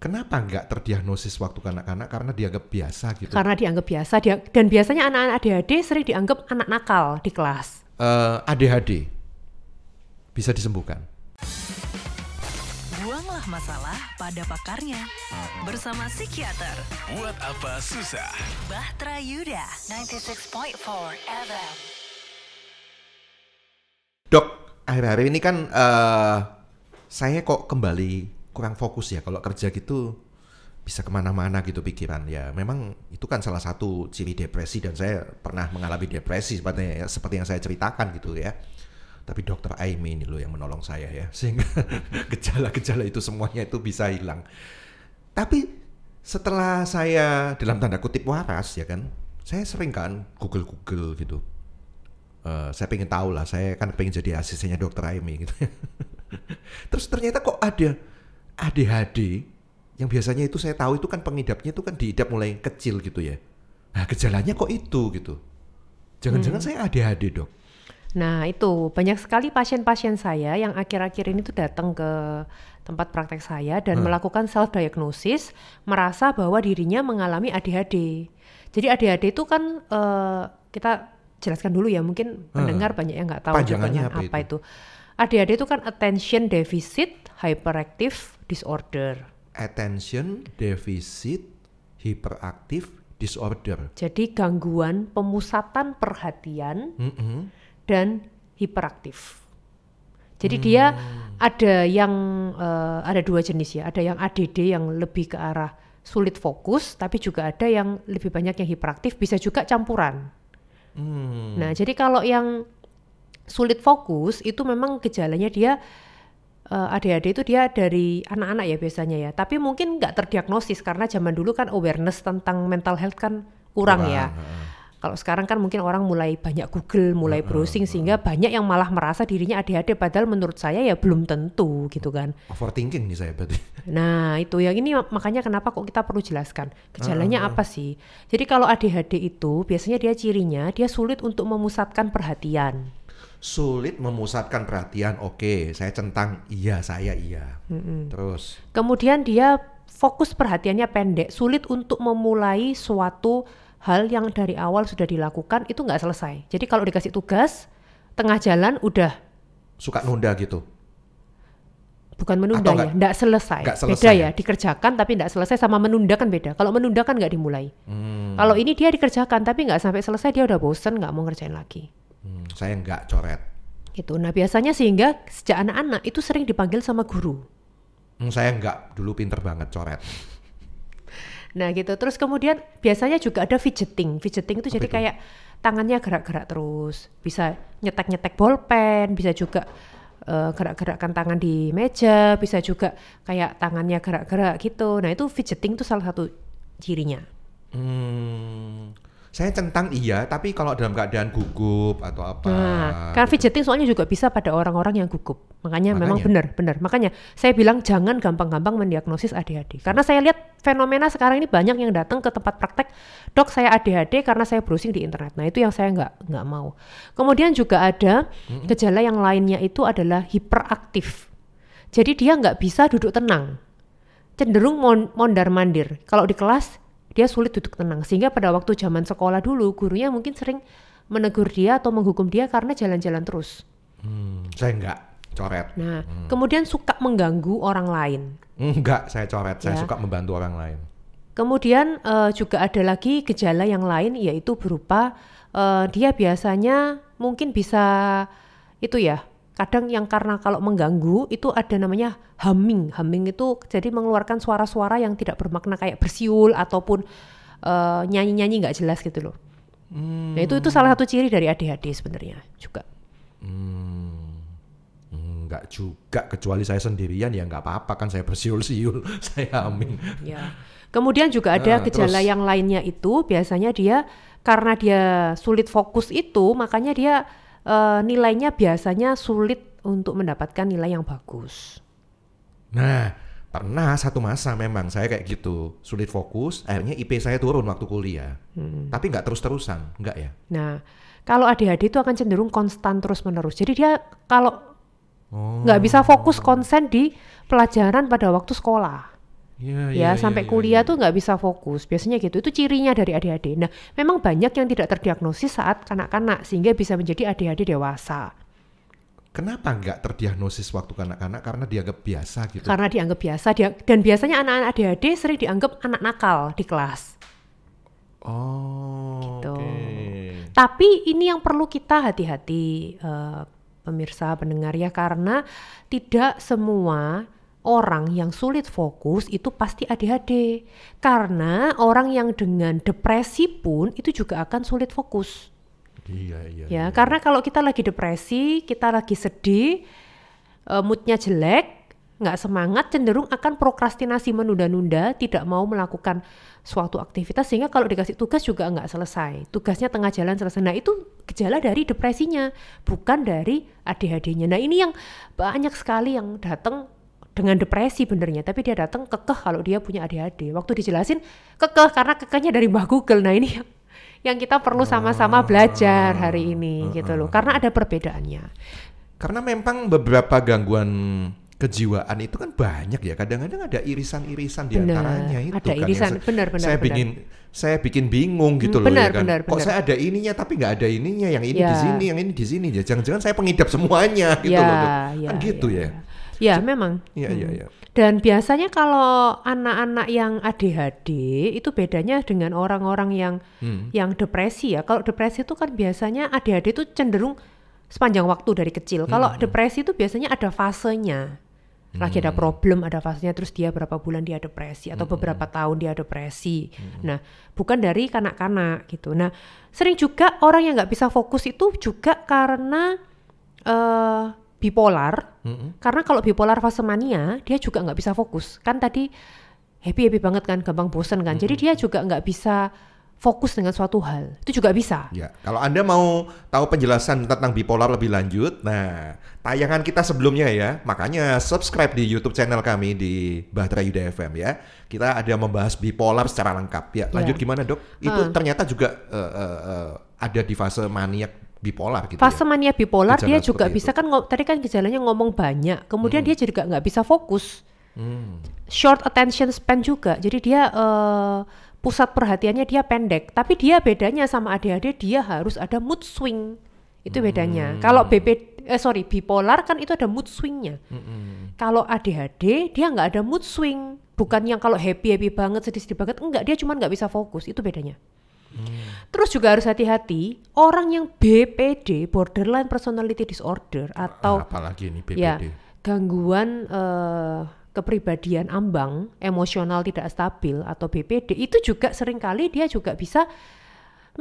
Kenapa nggak terdiagnosis waktu kanak-kanak? Karena dianggap biasa gitu. Karena dianggap biasa, dan biasanya anak-anak ADHD sering dianggap anak nakal di kelas. ADHD bisa disembuhkan. Buanglah masalah pada pakarnya. Bersama psikiater. Buat apa susah? Bahtera Yuda, 96.4 FM. Dok, akhir-akhir ini kan saya kok kembali kurang fokus ya. Kalau kerja gitu bisa kemana-mana gitu pikiran. Ya memang itu kan salah satu ciri depresi dan saya pernah mengalami depresi seperti yang saya ceritakan gitu ya. Tapi Dokter Aimee ini loh yang menolong saya ya, sehingga gejala-gejala itu semuanya itu bisa hilang. Tapi setelah saya dalam tanda kutip waras ya kan, saya sering kan Google gitu. Saya pengen tahu lah, saya kan pengen jadi asistennya Dokter Aimee gitu. Terus ternyata kok ada ADHD yang biasanya itu saya tahu itu kan pengidapnya itu kan diidap mulai kecil gitu ya. Nah gejalanya kok itu gitu. Jangan-jangan saya ADHD, Dok. Nah itu banyak sekali pasien-pasien saya yang akhir-akhir ini tuh datang ke tempat praktek saya dan melakukan self-diagnosis, merasa bahwa dirinya mengalami ADHD. Jadi ADHD itu kan kita jelaskan dulu ya, mungkin pendengar banyak yang nggak tahu panjangannya apa itu. ADHD itu kan Attention Deficit Hyperactive Disorder. Attention Deficit Hyperactive Disorder. Jadi gangguan pemusatan perhatian dan hiperaktif. Jadi dia ada yang ada dua jenis ya. Ada yang ADD yang lebih ke arah sulit fokus, tapi juga ada yang lebih banyak yang hiperaktif, bisa juga campuran. Nah, jadi kalau yang sulit fokus itu memang gejalanya dia ADHD itu dia dari anak-anak ya biasanya ya. Tapi mungkin nggak terdiagnosis karena zaman dulu kan awareness tentang mental health kan kurang ya. Kalau sekarang kan mungkin orang mulai banyak Google, mulai browsing sehingga banyak yang malah merasa dirinya ADHD padahal menurut saya ya belum tentu gitu kan. Overthinking nih saya berarti. Nah itu yang ini makanya kenapa kok kita perlu jelaskan gejalanya apa sih. Jadi kalau ADHD itu biasanya dia cirinya dia sulit untuk memusatkan perhatian. Sulit memusatkan perhatian, oke, saya centang iya, saya iya. Terus? Kemudian dia fokus perhatiannya pendek, sulit untuk memulai suatu hal yang dari awal sudah dilakukan itu nggak selesai. Jadi kalau dikasih tugas, tengah jalan udah. Suka nunda gitu? Bukan menunda ya, nggak selesai. Beda ya, dikerjakan tapi nggak selesai sama menunda kan beda. Kalau menunda kan nggak dimulai. Kalau ini dia dikerjakan tapi nggak sampai selesai, dia udah bosen, nggak mau ngerjain lagi. Saya nggak coret. Gitu. Nah biasanya sehingga sejak anak-anak itu sering dipanggil sama guru. Saya nggak, dulu pinter banget coret. Nah gitu, terus kemudian biasanya juga ada fidgeting. Fidgeting itu jadi kayak tangannya gerak-gerak terus. Bisa nyetek-nyetek bolpen, bisa juga gerak-gerakkan tangan di meja, bisa juga kayak tangannya gerak-gerak gitu. Nah itu fidgeting itu salah satu cirinya. Saya centang iya, tapi kalau dalam keadaan gugup atau apa. Nah, kan fidgeting soalnya juga bisa pada orang-orang yang gugup. Makanya memang benar. Makanya saya bilang jangan gampang-gampang mendiagnosis ADHD. Karena saya lihat fenomena sekarang ini banyak yang datang ke tempat praktek, dok saya ADHD karena saya browsing di internet. Nah itu yang saya nggak mau. Kemudian juga ada gejala yang lainnya itu adalah hiperaktif. Jadi dia nggak bisa duduk tenang, cenderung mondar-mandir. Kalau di kelas dia sulit duduk tenang, sehingga pada waktu zaman sekolah dulu gurunya mungkin sering menegur dia atau menghukum dia karena jalan-jalan terus. Saya enggak coret. Nah, kemudian suka mengganggu orang lain. Enggak, saya coret. Saya suka membantu orang lain. Kemudian juga ada lagi gejala yang lain, yaitu berupa dia biasanya mungkin bisa itu ya. Kadang yang karena kalau mengganggu itu ada namanya humming. Humming itu jadi mengeluarkan suara-suara yang tidak bermakna kayak bersiul ataupun nyanyi-nyanyi nggak jelas gitu loh. Nah itu salah satu ciri dari ADHD sebenarnya juga. Enggak juga, kecuali saya sendirian ya nggak apa-apa kan saya bersiul-siul, saya humming. Ya. Kemudian juga ada gejala yang lainnya itu biasanya dia karena dia sulit fokus itu makanya dia nilainya biasanya sulit untuk mendapatkan nilai yang bagus. Nah, pernah satu masa memang saya kayak gitu, sulit fokus, akhirnya IP saya turun waktu kuliah. Tapi nggak terus-terusan, nggak ya? Nah, kalau ADHD itu akan cenderung konstan terus-menerus. Jadi dia kalau nggak bisa fokus konsen di pelajaran pada waktu sekolah. Ya, sampai kuliah tuh nggak bisa fokus. Biasanya gitu. Itu cirinya dari ADHD. Nah, memang banyak yang tidak terdiagnosis saat kanak-kanak sehingga bisa menjadi ADHD dewasa. Kenapa nggak terdiagnosis waktu kanak-kanak? Karena dianggap biasa gitu. Karena dianggap biasa. Dan biasanya anak-anak ADHD sering dianggap anak nakal di kelas. Gitu. Okay. Tapi ini yang perlu kita hati-hati, pemirsa pendengar ya, karena tidak semua orang yang sulit fokus itu pasti ADHD. Karena orang yang dengan depresi pun itu juga akan sulit fokus. Iya. Karena kalau kita lagi depresi, kita lagi sedih, moodnya jelek, nggak semangat, cenderung akan prokrastinasi, menunda-nunda, tidak mau melakukan suatu aktivitas, sehingga kalau dikasih tugas juga nggak selesai. Tugasnya tengah jalan selesai. Nah, itu gejala dari depresinya, bukan dari ADHD-nya. Nah, ini yang banyak sekali yang datang dengan depresi benernya, tapi dia datang kekeh kalau dia punya ADHD. Waktu dijelasin kekeh karena kekehnya dari Mbah Google. Nah, ini yang kita perlu sama-sama belajar hari ini gitu loh, karena ada perbedaannya. Karena memang beberapa gangguan kejiwaan itu kan banyak ya, kadang-kadang ada irisan-irisan di antaranya itu ada kan irisan, benar. Saya bikin bingung gitu loh benar, ya kan. Benar. Kok saya ada ininya tapi nggak ada ininya, yang ini di sini, yang ini di sini. Jangan-jangan saya pengidap semuanya gitu loh. Kan gitu ya. Ya, memang. Iya. Dan biasanya kalau anak-anak yang ADHD itu bedanya dengan orang-orang yang depresi ya. Kalau depresi itu kan biasanya ADHD itu cenderung sepanjang waktu dari kecil. Kalau depresi itu biasanya ada fasenya. Lagi ada problem, ada fasenya, terus dia berapa bulan dia depresi atau beberapa tahun dia depresi. Nah, bukan dari kanak-kanak gitu. Nah, sering juga orang yang nggak bisa fokus itu juga karena bipolar. Karena kalau bipolar fase mania, dia juga nggak bisa fokus. Kan tadi happy banget kan, gampang bosen kan. Jadi dia juga nggak bisa fokus dengan suatu hal. Itu juga bisa. Ya, kalau Anda mau tahu penjelasan tentang bipolar lebih lanjut, nah tayangan kita sebelumnya ya, makanya subscribe di YouTube channel kami di Bahtera Yuda FM ya. Kita ada membahas bipolar secara lengkap. Ya, lanjut gimana dok? Itu ternyata juga ada di fase maniak bipolar gitu. Fase mania bipolar gejala dia juga bisa kan, tadi kan gejalanya ngomong banyak, kemudian dia juga nggak bisa fokus. Short attention span juga, jadi dia pusat perhatiannya dia pendek. Tapi dia bedanya sama ADHD, dia harus ada mood swing. Itu bedanya. Kalau bipolar kan itu ada mood swingnya. Kalau ADHD dia nggak ada mood swing. Bukan yang kalau happy banget, sedih banget, enggak, dia cuma nggak bisa fokus. Itu bedanya. Terus juga harus hati-hati orang yang BPD, borderline personality disorder, atau apalagi ini BPD, ya, gangguan kepribadian ambang, emosional tidak stabil atau BPD, itu juga seringkali dia juga bisa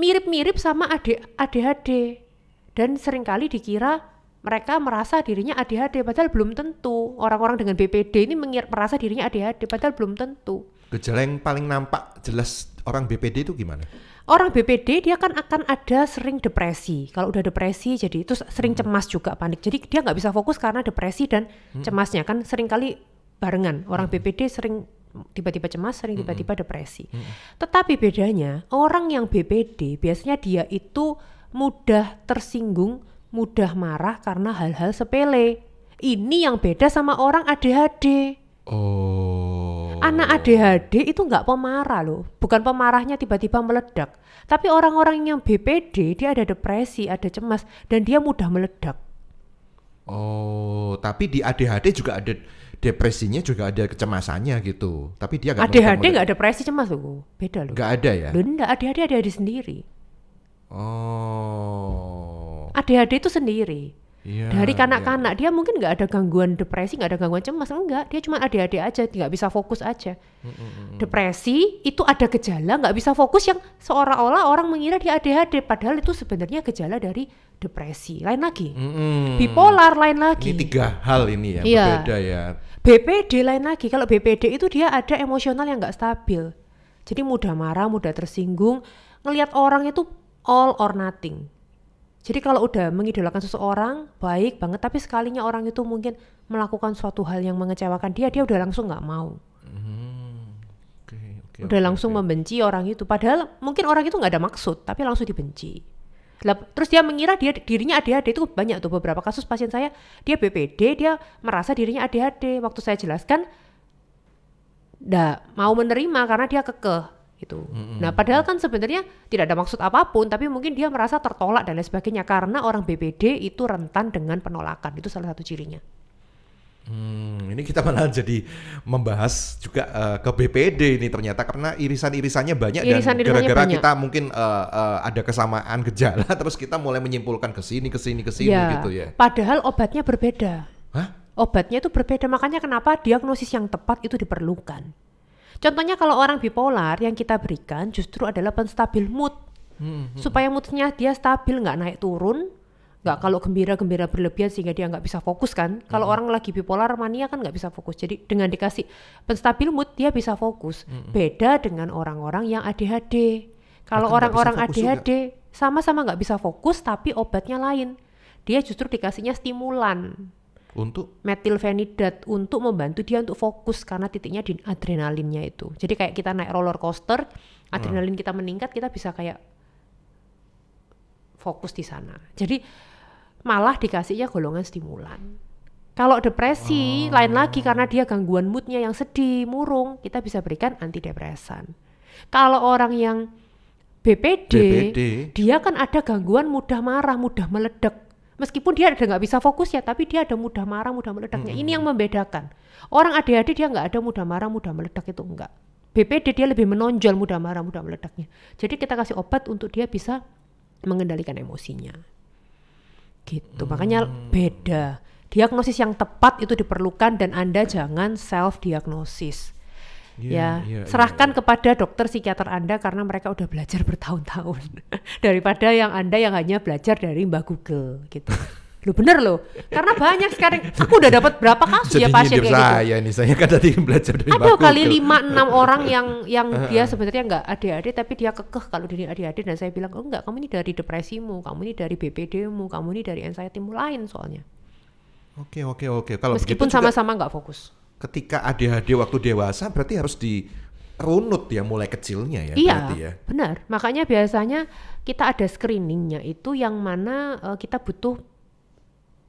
mirip-mirip sama ADHD, dan seringkali dikira mereka merasa dirinya ADHD padahal belum tentu. Orang-orang dengan BPD ini merasa dirinya ADHD padahal belum tentu. Gejala yang paling nampak jelas orang BPD itu gimana? Orang BPD dia kan akan ada sering depresi. Kalau udah depresi jadi itu sering cemas juga, panik. Jadi dia nggak bisa fokus karena depresi dan cemasnya kan seringkali barengan. Orang BPD sering tiba-tiba cemas, sering tiba-tiba depresi. Tetapi bedanya orang yang BPD biasanya dia itu mudah tersinggung, mudah marah karena hal-hal sepele. Ini yang beda sama orang ADHD. Anak ADHD itu nggak pemarah loh, bukan pemarahnya tiba-tiba meledak. Tapi orang-orang yang BPD dia ada depresi, ada cemas, dan dia mudah meledak. Tapi di ADHD juga ada depresinya, juga ada kecemasannya gitu. Tapi dia nggak ADHD nggak depresi, cemas loh, beda loh. Nggak ada ya? Benda ADHD ada sendiri. ADHD itu sendiri. Dari kanak-kanak dia mungkin nggak ada gangguan depresi, nggak ada gangguan cemas, enggak, dia cuma ADHD aja, nggak bisa fokus aja. Depresi itu ada gejala nggak bisa fokus yang seolah-olah orang mengira dia ADHD, padahal itu sebenarnya gejala dari depresi. Lain lagi. Bipolar lain lagi. Ini 3 hal ini ya, berbeda ya. BPD lain lagi. Kalau BPD itu dia ada emosional yang nggak stabil, jadi mudah marah, mudah tersinggung, ngelihat orang itu all or nothing. Jadi kalau udah mengidolakan seseorang, baik banget, tapi sekalinya orang itu mungkin melakukan suatu hal yang mengecewakan dia udah langsung nggak mau. Udah langsung membenci orang itu. Padahal mungkin orang itu nggak ada maksud, tapi langsung dibenci. Terus dia mengira dirinya ADHD. Itu banyak tuh beberapa kasus pasien saya, dia BPD, dia merasa dirinya ADHD. Waktu saya jelaskan, nggak mau menerima karena dia kekeh gitu. Nah padahal kan sebenarnya tidak ada maksud apapun, tapi mungkin dia merasa tertolak dan lain sebagainya karena orang BPD itu rentan dengan penolakan, itu salah satu cirinya. Ini kita malah jadi membahas juga ke BPD ini ternyata karena irisan-irisannya banyak dan gara-gara kita mungkin ada kesamaan gejala terus kita mulai menyimpulkan ke sini ya, gitu ya. Padahal obatnya berbeda. Hah? Obatnya itu berbeda, makanya kenapa diagnosis yang tepat itu diperlukan. Contohnya kalau orang bipolar yang kita berikan justru adalah penstabil mood. Supaya moodnya dia stabil, nggak naik turun, nggak kalau gembira berlebihan sehingga dia nggak bisa fokus kan. Kalau orang lagi bipolar mania kan nggak bisa fokus. Jadi dengan dikasih penstabil mood dia bisa fokus. Beda dengan orang-orang yang ADHD. Kalau orang-orang ADHD sama-sama nggak bisa fokus tapi obatnya lain. Dia justru dikasihnya stimulan. Untuk metilfenidat untuk membantu dia untuk fokus karena titiknya di adrenalinnya itu. Jadi kayak kita naik roller coaster, adrenalin kita meningkat, kita bisa kayak fokus di sana. Jadi malah dikasihnya golongan stimulan. Kalau depresi lain lagi karena dia gangguan moodnya yang sedih, murung, kita bisa berikan antidepresan. Kalau orang yang BPD, dia kan ada gangguan mudah marah, mudah meledak. Meskipun dia udah nggak bisa fokus ya, tapi dia ada mudah marah, mudah meledaknya. Ini yang membedakan. Orang ADHD dia nggak ada mudah marah, mudah meledak itu enggak. BPD dia lebih menonjol mudah marah, mudah meledaknya. Jadi kita kasih obat untuk dia bisa mengendalikan emosinya. Gitu. Makanya beda. Diagnosis yang tepat itu diperlukan dan Anda jangan self diagnosis. Serahkan kepada dokter psikiater Anda karena mereka udah belajar bertahun-tahun daripada yang Anda yang hanya belajar dari Mbak Google gitu. Lu bener loh, karena banyak sekarang aku udah dapat berapa kasus ya pasien kayak gitu. Saya kan tadi belajar dari Mbak Ada Google. kali 5-6 orang yang dia sebenarnya nggak ADHD tapi dia kekeh kalau dia ADHD dan saya bilang enggak, kamu ini dari depresimu, kamu ini dari BPD-mu, kamu ini dari anxiety-mu lain soalnya. Oke. Kalau meskipun sama-sama nggak fokus. Ketika ADHD waktu dewasa berarti harus dirunut ya mulai kecilnya ya. Iya, berarti ya. Benar. Makanya biasanya kita ada screeningnya itu yang mana kita butuh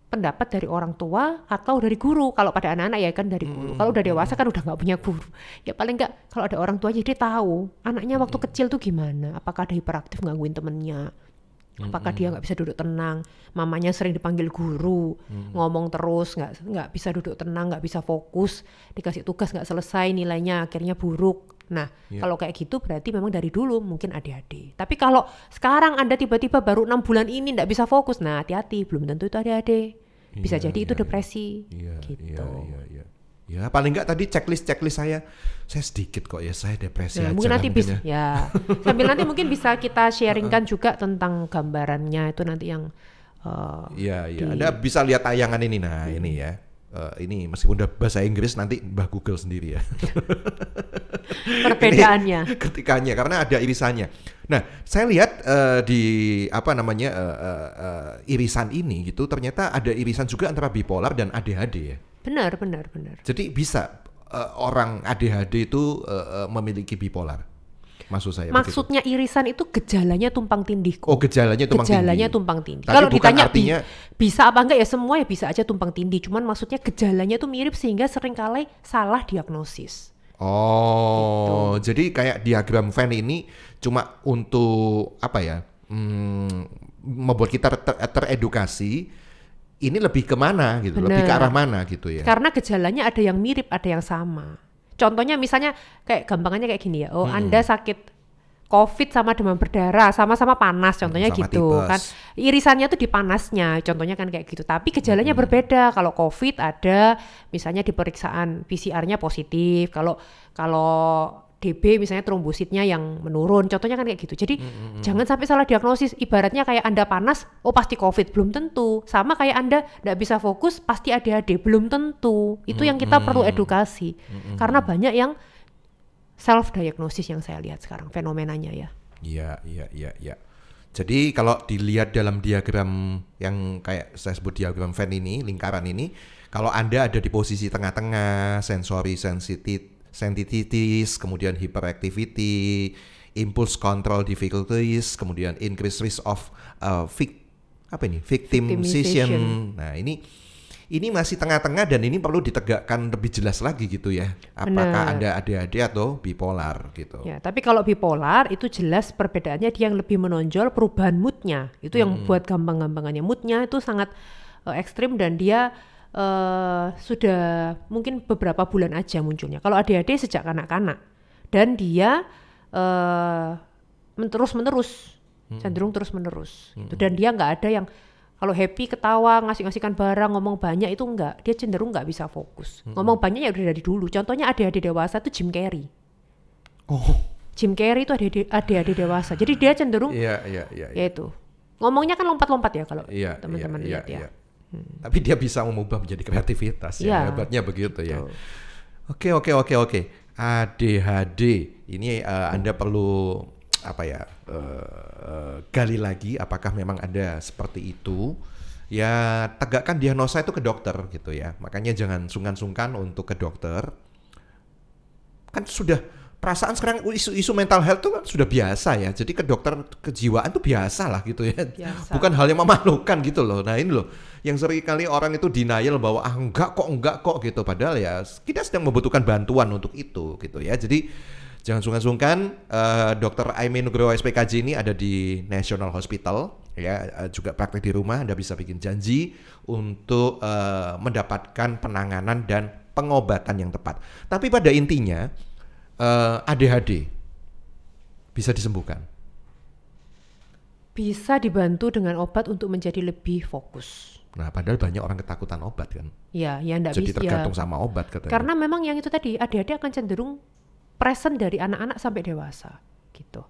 pendapat dari orang tua atau dari guru. Kalau pada anak-anak ya kan dari guru. Kalau udah dewasa kan udah nggak punya guru. Ya paling nggak kalau ada orang tua jadi tahu anaknya waktu kecil tuh gimana. Apakah ada hiperaktif gangguin temennya? Apakah dia nggak bisa duduk tenang? Mamanya sering dipanggil guru, ngomong terus, nggak bisa duduk tenang, nggak bisa fokus, dikasih tugas nggak selesai, nilainya akhirnya buruk. Nah, kalau kayak gitu berarti memang dari dulu mungkin ADHD. Tapi kalau sekarang Anda tiba-tiba baru 6 bulan ini nggak bisa fokus, nah hati-hati, belum tentu itu ADHD. Bisa jadi itu depresi. Gitu. Ya paling nggak tadi checklist saya sedikit kok ya, saya depresi aja. Mungkin nanti bisa ya. Sambil nanti mungkin bisa kita sharingkan juga tentang gambarannya itu nanti yang Anda bisa lihat tayangan ini. Nah ini ya, ini meskipun udah bahasa Inggris nanti Mbah Google sendiri ya. Perbedaannya. Ketikannya karena ada irisannya. Nah saya lihat di irisan ini gitu ternyata ada irisan juga antara bipolar dan ADHD ya. Benar. Jadi bisa orang ADHD itu memiliki bipolar. Maksud saya. Maksudnya begitu. Irisan itu gejalanya tumpang tindih. Oh, gejalanya tumpang tindih. Kalau ditanya artinya bisa apa enggak ya semua ya bisa aja tumpang tindih. Cuman maksudnya gejalanya itu mirip sehingga seringkali salah diagnosis. Oh, gitu. Jadi kayak diagram Venn ini cuma untuk apa ya? Membuat kita teredukasi. Ini lebih kemana gitu, lebih ke arah mana gitu ya? Karena gejalanya ada yang mirip, ada yang sama. Contohnya misalnya kayak gampangannya kayak gini ya, Anda sakit COVID sama demam berdarah, sama-sama panas, contohnya sama gitu tipes. Kan. Irisannya tuh di panasnya, contohnya kan kayak gitu. Tapi gejalanya berbeda. Kalau COVID ada, misalnya di pemeriksaan PCR-nya positif. Kalau DB misalnya trombositnya yang menurun, contohnya kan kayak gitu. Jadi jangan sampai salah diagnosis. Ibaratnya kayak Anda panas, pasti COVID, belum tentu. Sama kayak Anda nggak bisa fokus, pasti ADHD, belum tentu. Itu yang kita perlu edukasi. Karena banyak yang self diagnosis yang saya lihat sekarang fenomenanya ya. Iya. Jadi kalau dilihat dalam diagram yang kayak saya sebut diagram Venn ini, lingkaran ini, kalau Anda ada di posisi tengah-tengah, sensory sensitivities, kemudian hyperactivity, impulse control difficulties, kemudian increased risk of victimization. Nah, ini masih tengah-tengah dan ini perlu ditegakkan lebih jelas lagi gitu ya. Apakah Anda ADHD atau bipolar gitu. Ya, tapi kalau bipolar itu jelas perbedaannya dia yang lebih menonjol perubahan moodnya. Itu yang buat gampang-gampangannya. Moodnya itu sangat ekstrim dan dia sudah mungkin beberapa bulan aja munculnya. Kalau ADHD sejak kanak-kanak dan dia terus-menerus, cenderung terus-menerus. Gitu. Dan dia nggak ada yang kalau happy ketawa, ngasih-ngasihkan barang, ngomong banyak itu enggak. Dia cenderung nggak bisa fokus. Ngomong banyak ya udah dari dulu. Contohnya ADHD dewasa itu Jim Carrey. Oh. Jim Carrey itu ADHD dewasa. Jadi dia cenderung ya itu. Ngomongnya kan lompat-lompat ya kalau teman-teman lihat ya. Tapi dia bisa mengubah menjadi kreativitas ya. Hebatnya begitu ya. Oke. ADHD ini Anda perlu gali lagi apakah memang ada seperti itu. Ya tegakkan diagnosa itu ke dokter gitu ya. Makanya jangan sungkan-sungkan untuk ke dokter. Kan sudah perasaan sekarang isu mental health itu kan sudah biasa ya. Jadi ke dokter kejiwaan tuh biasa lah gitu ya. Biasa. Bukan hal yang memalukan gitu loh. Nah ini loh yang sering kali orang itu denial bahwa enggak kok gitu. Padahal ya kita sedang membutuhkan bantuan untuk itu gitu ya. Jadi jangan sungkan-sungkan. Dr. Aimee Nugroho SPKJ ini ada di National Hospital ya, juga praktek di rumah. Anda bisa bikin janji untuk mendapatkan penanganan dan pengobatan yang tepat. Tapi pada intinya ADHD bisa disembuhkan. Bisa dibantu dengan obat untuk menjadi lebih fokus. Nah, padahal banyak orang ketakutan obat kan. Ya enggak bisa. Jadi tergantung sama obat katanya. Karena memang yang itu tadi ADHD akan cenderung present dari anak-anak sampai dewasa gitu.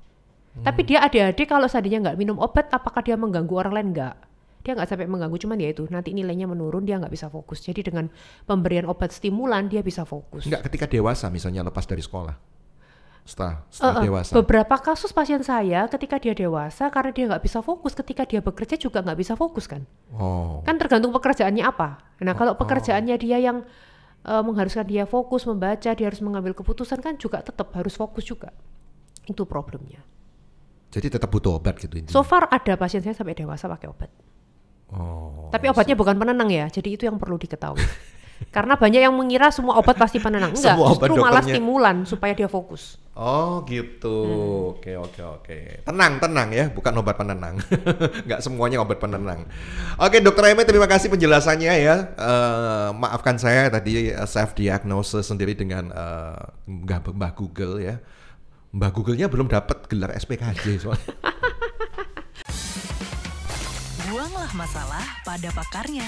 Tapi dia ADHD kalau seandainya nggak minum obat, apakah dia mengganggu orang lain? Nggak. Dia nggak sampai mengganggu, cuman ya itu nanti nilainya menurun, dia nggak bisa fokus. Jadi dengan pemberian obat stimulan dia bisa fokus. Nggak ketika dewasa misalnya lepas dari sekolah. Setelah dewasa. Beberapa kasus pasien saya ketika dia dewasa karena dia nggak bisa fokus, ketika dia bekerja juga nggak bisa fokus kan. Kan tergantung pekerjaannya apa. Nah kalau pekerjaannya dia yang mengharuskan dia fokus membaca, dia harus mengambil keputusan kan juga tetap harus fokus juga. Itu problemnya. Jadi tetap butuh obat gitu intinya. So far ada pasien saya sampai dewasa pakai obat. Tapi obatnya bukan penenang ya, jadi itu yang perlu diketahui. Karena banyak yang mengira semua obat pasti penenang. Enggak, justru malah stimulan supaya dia fokus. Oh gitu. Oke. Tenang ya, bukan obat penenang. Enggak semuanya obat penenang. Oke, Dr. Aimee terima kasih penjelasannya ya. Maafkan saya tadi self diagnosis sendiri dengan Mbah Google ya. Mbah Google-nya belum dapat gelar SPKJ soalnya. Buanglah masalah pada pakarnya.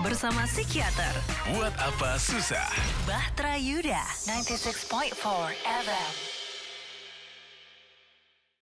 Bersama psikiater. Buat apa susah? Bahtera Yuda 96.4 FM.